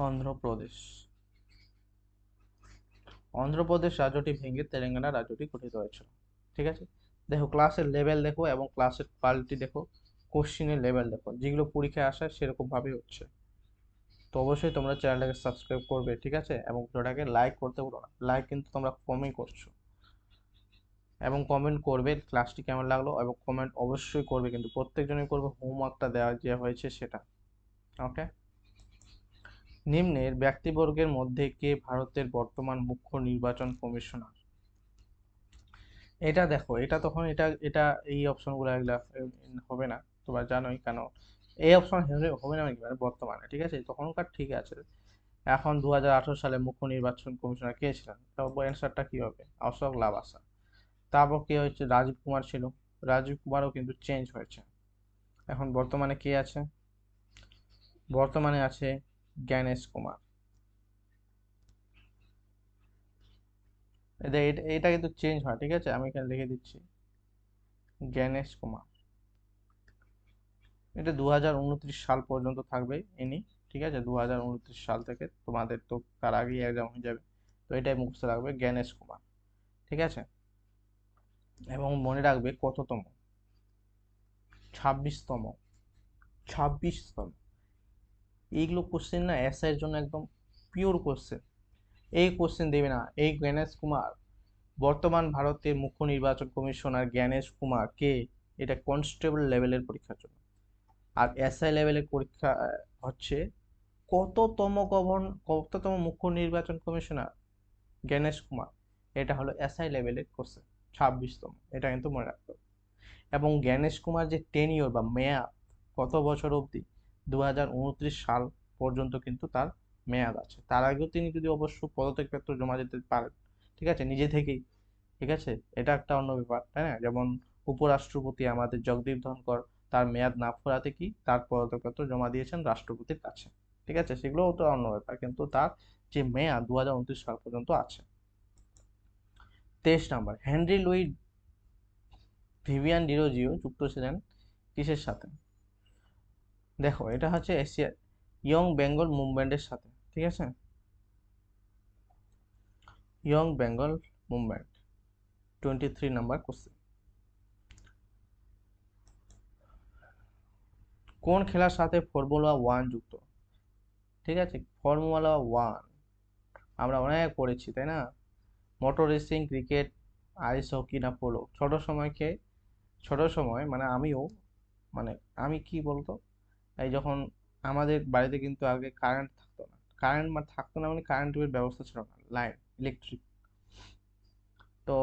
অন্ধ্রপ্রদেশ। অন্ধ্রপ্রদেশ রাজ্যটি ভেঙে তেলেঙ্গানা রাজ্যটি গঠিত হয়েছিল। ঠিক আছে, দেখো ক্লাসের লেভেল দেখো এবং ক্লাসের কোয়ালিটি দেখো, কোশ্চিনের লেভেল দেখো, যেগুলো পরীক্ষায় আসে সেরকম ভাবেই হচ্ছে। তো অবশ্যই তোমরা চ্যানেলটাকে সাবস্ক্রাইব করবে, ঠিক আছে, এবং ভিডিওটাকে লাইক করতে ভুলো না, লাইক কিন্তু তোমরা কমই করছো, এবং কমেন্ট করবে ক্লাসটি কেমন লাগলো, এবং কমেন্ট অবশ্যই করবে, কিন্তু প্রত্যেকজনই করবে, হোমওয়ার্কটা দেওয়া যে হয়েছে সেটা। ওকে, নিম্নের ব্যক্তিবর্গের মধ্যে কে ভারতের বর্তমান মুখ্য নির্বাচন কমিশনার? এটা দেখো, এটা তখন এটা এটা এই অপশনগুলো এগুলা হবে না, তোমরা জানোই কেন এই অপশন হবে না, মানে বর্তমানে, ঠিক আছে, তখনকার ঠিক আছে। এখন 2018 সালে মুখ্য নির্বাচন কমিশনার কে ছিলেন? তারপর অ্যান্সারটা কি হবে? অশোক লাবাসা। তারপর কে হচ্ছে? রাজীব কুমার ছিল, রাজীব কুমারও কিন্তু চেঞ্জ হয়েছে। এখন বর্তমানে কে আছে? বর্তমানে আছে জ্ঞানেশ কুমার। এটা কিন্তু চেঞ্জ হয়, ঠিক আছে, আমি এখানে লিখে দিচ্ছি জ্ঞানেশ কুমার। এটা 2029 সাল পর্যন্ত থাকবে ইনি, ঠিক আছে, 2029 সাল থেকে, তোমাদের তো তার আগেই এক্সাম হয়ে যাবে। তো এটাই মুখস্থ রাখবে, জ্ঞানেশ কুমার, ঠিক আছে। এবং মনে রাখবে কততম? 26তম, 26তম। এইগুলো কোশ্চেন না এসআই এর জন্য একদম পিওর কোশ্চেন, এই কোশ্চেন দেবে না। এই জ্ঞানেশ কুমার বর্তমান ভারতের মুখ্য নির্বাচন কমিশনার জ্ঞানেশ কুমার কে, এটা কনস্টেবল লেভেলের পরীক্ষার জন্য। আর এসআই লেভেলের পরীক্ষা হচ্ছে কততম মুখ্য নির্বাচন কমিশনার জ্ঞানেশ কুমার, এটা হলো এসআই লেভেলের কোশ্চেন, 26তম, এটা কিন্তু মনে রাখতে হবে। এবং জ্ঞানেশ কুমার যে টেনিওর বা মেয়াদ কত বছর অবধি, 2029 সাল পর্যন্ত কিন্তু তার মেয়াদ আছে। তার আগেও তিনি যদি অবশ্য পদত্যাগপত্র জমা দিতে পারেন, ঠিক আছে, নিজে থেকেই, ঠিক আছে, এটা একটা অন্য ব্যাপার, তাই না? যেমন উপরাষ্ট্রপতি আমাদের জগদীপ ধনকর তার মেয়াদ না ফুরাতে কি তার পদত্যাগপত্র জমা দিয়েছেন রাষ্ট্রপতির কাছে, ঠিক আছে, সেগুলোও তো অন্য ব্যাপার, কিন্তু তার যে মেয়াদ 2029 সাল পর্যন্ত আছে। 23 নম্বর, হেনরি লুই ভিভিয়ান ডিরোজিও যুক্ত ছিলেন কিসের সাথে? দেখো, এটা হচ্ছে এশিয়া ইয়ং বেঙ্গল মুভমেন্টের সাথে, ঠিক আছে, ইয়ং বেঙ্গল মুভমেন্ট। 23 নম্বর কোশ্চেন, কোন খেলার সাথে ফর্মুলা ওয়ান যুক্ত? ঠিক আছে, ফর্মুলা ওয়ান আমরা অনেক পড়েছি, তাই না? Motor racing, cricket, ice hockey না পোলো? ছোট সময় মানে আমিও, মানে আমি কি বলতো, এই যখন আমাদের বাড়িতে কিন্তু আগে কারেন্ট থাকতো না, মানে কারেন্টের ব্যবস্থা ছিল না, লাইন, ইলেকট্রিক। তো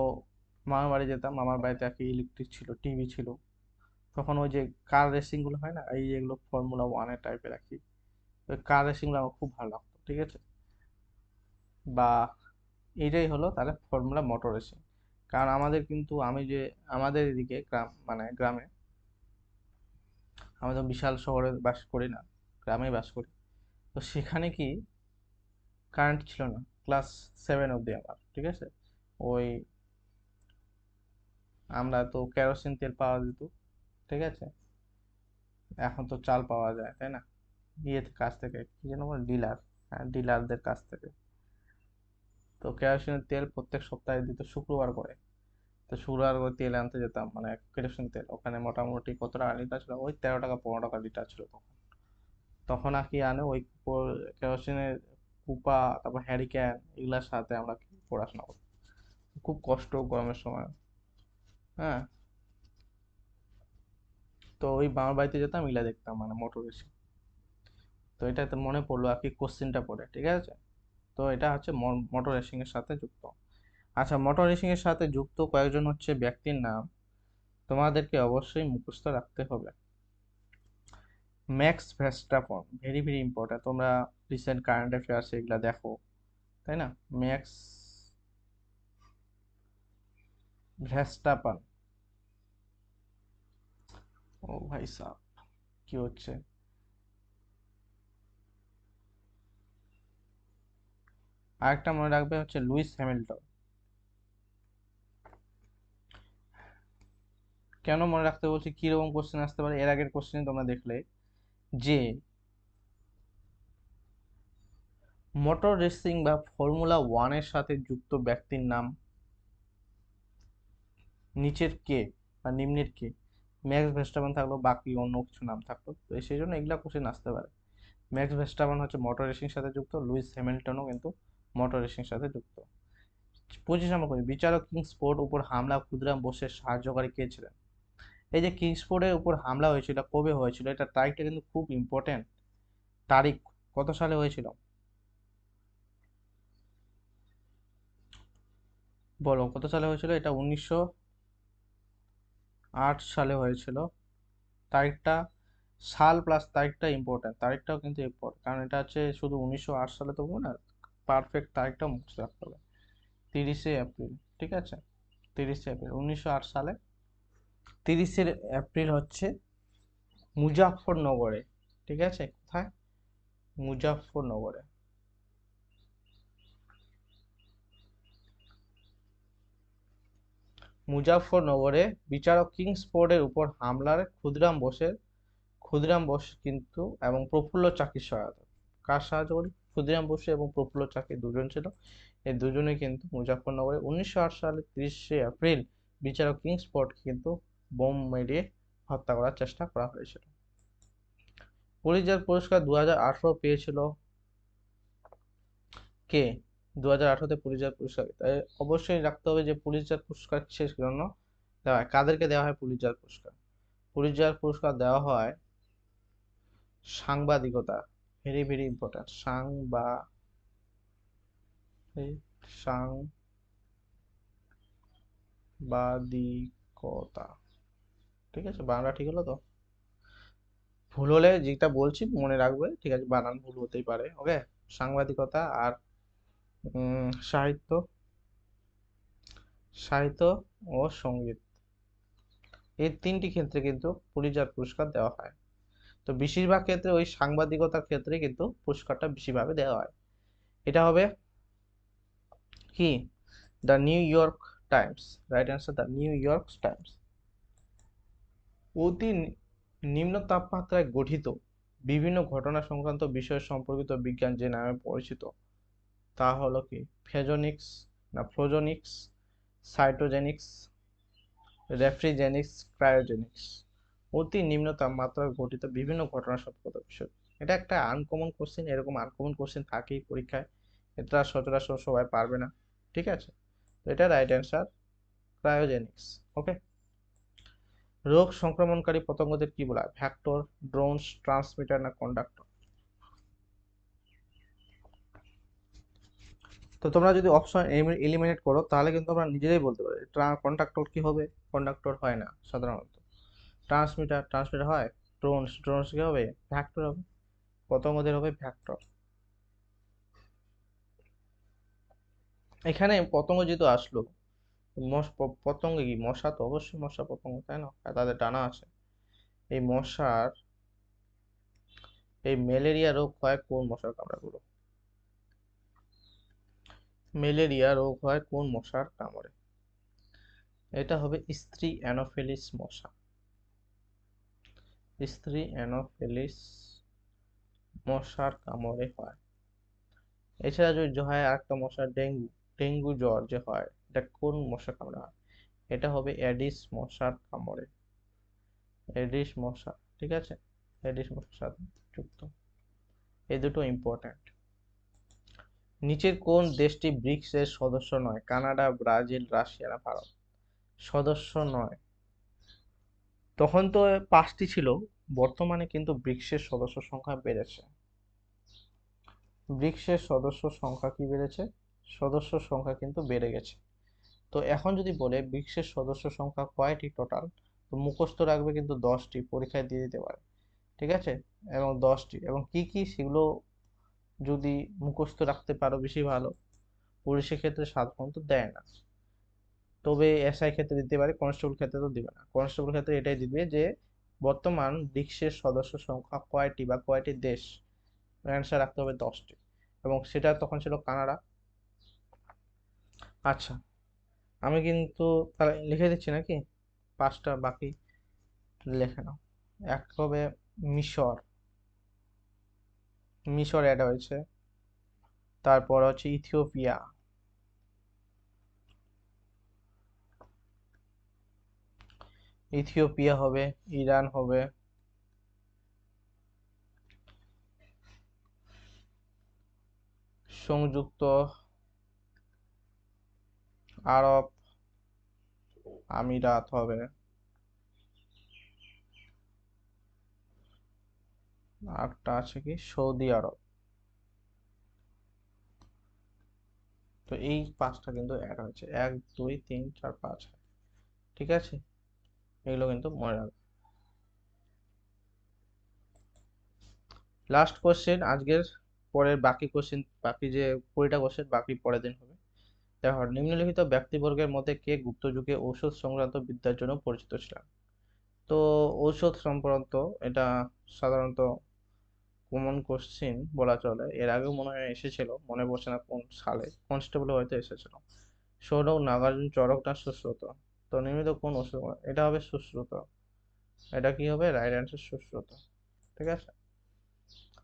মামার বাড়ি যেতাম, মামার বাড়িতে আর কি ইলেকট্রিক ছিল, টিভি ছিল। তখন ওই যে কার রেসিং গুলো হয় না, এই যেগুলো ফর্মুলা ওয়ানের টাইপের আর কি, ওই কার রেসিং গুলো আমার খুব ভালো লাগতো, ঠিক আছে। বা এটাই হলো তাহলে ফর্মুলা মোটর রেসিং। কারণ আমাদের কিন্তু আমি যে আমাদের এদিকে গ্রাম, মানে গ্রামে, আমি তো বিশাল শহরে বাস করি না, গ্রামে বাস করি। তো সেখানে কি কারেন্ট ছিল না ক্লাস 7 অবধি আমার, ঠিক আছে। ওই আমরা তো কেরোসিন তেল পাওয়া যেত, ঠিক আছে। এখন তো চাল পাওয়া যায়, তাই না, কাছ থেকে, কি যেন বলে, ডিলার, হ্যাঁ, ডিলারদের কাছ থেকে। তো কেরোসিনের তেল প্রত্যেক সপ্তাহে দিত শুক্রবার করে। তো শুক্রবার করে তেল আনতে যেতাম, মানে কেরোসিন তেল ওখানে মোটামুটি কত টাকা লিটার ছিল, ওই 13 টাকা 15 টাকা লিটার ছিল তখন। তখন আর কি আনে ওই কেরোসিনের কুপা, তারপর হ্যারিকেন, এগুলার সাথে আমরা কি পড়াশোনা করতাম। খুব কষ্ট গরমের সময়, হ্যাঁ। তো ওই বাবার বাড়িতে যেতাম, এগুলা দেখতাম, মানে মোটর রেসিং। তো এটা তো মনে পড়লো আর কি কোশ্চেনটা পড়ে, ঠিক আছে। তো এটা হচ্ছে মোটর রেসিং এর সাথে যুক্ত। আচ্ছা, মোটর রেসিং এর সাথে যুক্ত কয়েকজন হচ্ছে ব্যক্তির নাম তোমাদেরকে অবশ্যই মুখস্থ রাখতে হবে। ম্যাক্স ভেস্টাপন, ভেরি ভেরি ইম্পর্টেন্ট, তোমরা রিসেন্ট কারেন্ট অ্যাফেয়ার্স এগুলা দেখো, তাই না? ম্যাক্স ভেস্টাপন, ও ভাই সাহ, কি হচ্ছে? আরেকটা মনে রাখবে হচ্ছে লুইস হ্যামিল্টন। কেন মনে রাখতে বলছি, কিরকম কোশ্চেন আসতে পারে, এর আগের কোশ্চেন তোমরা দেখলে যে মোটর রেসিং বা ফর্মুলা ওয়ানের সাথে যুক্ত ব্যক্তির নাম নিচের কে বা নিম্নের কে? ম্যাক্স ভেস্টাপন থাকলো, বাকি অন্য কিছু নাম থাকলো, তো সেই জন্য এগুলা কোশ্চেন আসতে পারে। ম্যাক্স ভেস্টাপন হচ্ছে মোটর রেসিং সাথে যুক্ত, লুইস হ্যামিল্টনও কিন্তু মোটর রেসিং সাথে যুক্ত। 25 নম্বর কোশ্চেন, বিচারক কিংসফোর্ড উপর হামলা ক্ষুদিরাম বোসের সাহায্যকারী কে ছিলেন? এই যে কিংসফোর্ডের উপর হামলা হয়েছিল, এটা কবে হয়েছিল, এটা তারিখটা কিন্তু খুব ইম্পর্টেন্ট। তারিখ কত সালে হয়েছিল বলো, কত সালে হয়েছিল? এটা 1908 সালে হয়েছিল। তারিখটা, সাল প্লাস তারিখটা ইম্পর্টেন্ট, তারিখটাও কিন্তু ইম্পর্টেন্ট, কারণ এটা হচ্ছে শুধু 1908 সালে তো না, পারফেক্ট তারিখটা মুখস্থ রাখতে হবে। 30শে এপ্রিল, ঠিক আছে, 30শে এপ্রিল 1908 সালে। 30শে এপ্রিল হচ্ছে মুজাফফরনগরে, ঠিক আছে, কোথায়? মুজাফফরনগরে। মুজাফফরনগরে বিচারক কিংসফোর্ডের উপর হামলার ক্ষুদিরাম বোস কিন্তু এবং প্রফুল্ল চাকির সহায়তা, কার সাহায্য করি? ক্ষুদিরাম বসু এবং প্রফুল্ল চাকি দুজন ছিল, এই দুজনে কিন্তু মুজাফফরনগরে 1908 সালে 30শে এপ্রিল বিচারক কিংসফোর্ডকে কিন্তু বোম মেরে হত্যা করার চেষ্টা করা হয়েছিল। পুলিৎজার পুরস্কার 2018 পেয়েছিল কে 2018-তে পুলিৎজার পুরস্কার, তাই অবশ্যই রাখতে হবে যে পুলিৎজার পুরস্কার কিসের জন্য দেওয়া হয়, কাদেরকে দেওয়া হয় পুলিৎজার পুরস্কার। পুলিৎজার পুরস্কার দেওয়া হয় সাংবাদিকতা, ভেরি ভেরি ইম্পর্টেন্ট, সাংবাদিকতা। ঠিক আছে, বাংলা ঠিক হলো তো? ভুল হলে যেটা বলছি মনে রাখবে, ঠিক আছে, বানান ভুল হতেই পারে, ওকে। সাংবাদিকতা আর সাহিত্য, সাহিত্য ও সঙ্গীত, এই তিনটি ক্ষেত্রে কিন্তু পুলিৎজার পুরস্কার দেওয়া হয়। তো বেশিরভাগ ক্ষেত্রে ওই সাংবাদিকতার ক্ষেত্রে কিন্তু পুরস্কারটা বেশিভাবে দেওয়া হয়। এটা হবে কি, the new York Times, right answer the new York Times. অতি নিম্ন তাপমাত্রায় গঠিত বিভিন্ন ঘটনা সংক্রান্ত বিষয় সম্পর্কিত বিজ্ঞান যে নামে পরিচিত তা হলো কি, ফেজোনিক্স না ফ্লোজোনিক্স, সাইটোজেনিক্স, রেফ্রিজেনিক্স, ক্রায়োজেনিক্স। অতি নিম্ন তাপমাত্রায় গঠিত বিভিন্ন ঘটনা সম্পর্কিত বিষয়, এটা একটা আনকমন কোশ্চেন, এরকম আনকমন কোশ্চেন থাকেই পরীক্ষায়, এটা সচরাচর সবাই পারবে না, ঠিক আছে। তো এটা রাইট অ্যান্সার ক্রায়োজেনিক্স, ওকে। রোগ সংক্রমণকারী পতঙ্গদের কি বলা হয়, ভ্যাক্টর, ড্রোনস, ট্রান্সমিটার না কন্ডাক্টর? তো তোমরা যদি অপশন এলিমিনেট করো তাহলে কিন্তু আমরা নিজেরাই বলতে পারি কন্ডাক্টর কি হবে, কন্ডাক্টর হয় না সাধারণত। ট্রান্সমিটার, ট্রান্সমিটার হয়। ড্রোনস, ড্রোনস কি হবে, ভ্যাক্টর হবে। পতঙ্গদের হবে ভ্যাক্টর। এখানে পতঙ্গ যেহেতু আসলো, পতঙ্গ কি, মশা তো অবশ্যই, মশা পতঙ্গ তাই না, আর তাদের ডানা আছে। এই মশার, এই ম্যালেরিয়া রোগ হয় কোন মশার কামড়ে? ম্যালেরিয়া রোগ হয় কোন মশার কামড়ে? এটা হবে স্ত্রী অ্যানোফিলিস মশা, স্ত্রী অ্যানোফিলিস মশার কামড়ে হয়। এছাড়া যদি হয় আরেকটা মশা, ডেঙ্গু, ডেঙ্গু জ্বর যে হয়, এটা কোন মশার কামড়ে হয়? এটা হবে অ্যাডিস মশার কামড়ে, এডিস মশা, ঠিক আছে, এডিস মশার সাথে যুক্ত। এই দুটো ইম্পর্ট্যান্ট। নিচের কোন দেশটি ব্রিক্স এর সদস্য নয়, কানাডা, ব্রাজিল, রাশিয়া না ভারত? সদস্য নয়, তখন তো 5টি ছিল, বর্তমানে কিন্তু ব্রিক্সের সদস্য সংখ্যা বেড়েছে। ব্রিক্সের সদস্য সংখ্যা কি বেড়েছে, সদস্য সংখ্যা কিন্তু বেড়ে গেছে। তো এখন যদি বলে ব্রিক্সের সদস্য সংখ্যা কয়টি টোটাল, তো মুখস্থ রাখবে কিন্তু 10টি, পরীক্ষায় দিয়ে দিতে পারে, ঠিক আছে। এবং 10টি, এবং কি কি সেগুলো যদি মুখস্থ রাখতে পারো বেশি ভালো। পুলিশের ক্ষেত্রে সাধারণত দেয় না, তবে এসআই ক্ষেত্রে দিতে পারে, কনস্টেবল ক্ষেত্রে তো দিবে না। কনস্টেবল ক্ষেত্রে এটাই দিবে যে বর্তমান ব্রিক্সের সদস্য সংখ্যা কয়টি বা কয়টি দেশ, অ্যান্সার রাখতে হবে 10টি, এবং সেটা তখন ছিল কানাডা। আচ্ছা, আমি কিন্তু তাহলে লিখে দিচ্ছি নাকি, 5টা বাকি লিখে নাও। এক হবে মিশর, মিশর অ্যাড হয়েছে। তারপর হচ্ছে ইথিওপিয়া, ইথিওপিয়া হবে, ইরান হবে, সংযুক্ত আরব আমিরাত হবে, আরেকটা আছে কি সৌদি আরব। তো এই 5টা কিন্তু অ্যাড হয়েছে, 1 2 3 4 5, ঠিক আছে, এগুলো কিন্তু মনে রাখবে। লাস্ট কোশ্চেন আজকের, পরের বাকি কোশ্চেন, বাকি যে 20টা কোশ্চেন বাকি পরের দিন হবে। দেখো, নিম্নলিখিত ব্যক্তিবর্গের মধ্যে কে গুপ্ত যুগে ঔষধ সংক্রান্ত বিদ্যার জন্য পরিচিত ছিলেন? তো ঔষধ সংক্রান্ত, এটা সাধারণত কমন কোশ্চেন বলা চলে, এর আগেও মনে হয় এসেছিল, মনে পড়ছে না কোন সালে, কনস্টেবল হয়তো এসেছিল। সৌরভ, নাগার্জুন, চরক না সুশ্রুত? তো নিয়মিত কোন ওষুধ, এটা হবে সুশ্রুত, এটা কি হবে, রাইট অ্যান্সার সুশ্রুত, ঠিক আছে।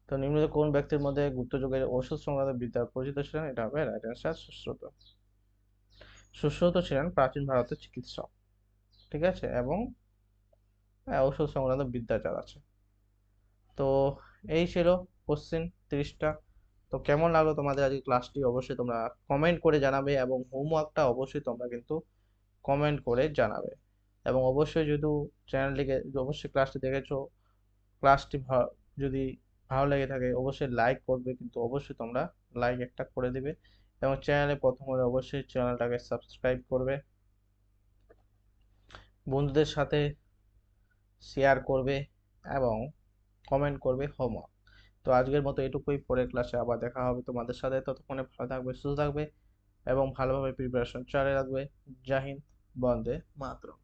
তো নিম্নলিখিত কোন ব্যক্তির মধ্যে গুপ্ত যুগের ওষুধ সংক্রান্ত বিদ্যা পরিচিত ছিলেন, এটা হবে রাইট অ্যান্সার সুশ্রুত। সুশ্রুত ছিলেন প্রাচীন ভারতের চিকিৎসক, ঠিক আছে, এবং ঔষধ সংক্রান্ত বিদ্যা যার আছে। তো এই ছিল কোশ্চেন 30টা। তো কেমন লাগলো তোমাদের আজকে ক্লাসটি অবশ্যই তোমরা কমেন্ট করে জানাবে, এবং হোমওয়ার্কটা অবশ্যই তোমরা কিন্তু কমেন্ট করে জানাবে। এবং অবশ্যই যদি চ্যানেলটিকে, অবশ্যই ক্লাসটি দেখেছো, ক্লাসটি যদি ভালো লেগে থাকে অবশ্যই লাইক করবে, কিন্তু অবশ্যই তোমরা লাইক একটা করে দিবে, এবং চ্যানেলে প্রথম হলে অবশ্যই চ্যানেলটাকে সাবস্ক্রাইব করবে, বন্ধুদের সাথে শেয়ার করবে, এবং কমেন্ট করবে হোমওয়ার্ক। তো আজকের মতো এটুকুই, পরের ক্লাসে আবার দেখা হবে তোমাদের সাথে। ততক্ষণে ভালো থাকবে, সুস্থ থাকবে, এবং ভালোভাবে প্রিপারেশন চালিয়ে রাখবে। জয় হিন্দ, বন্দে মাতরম।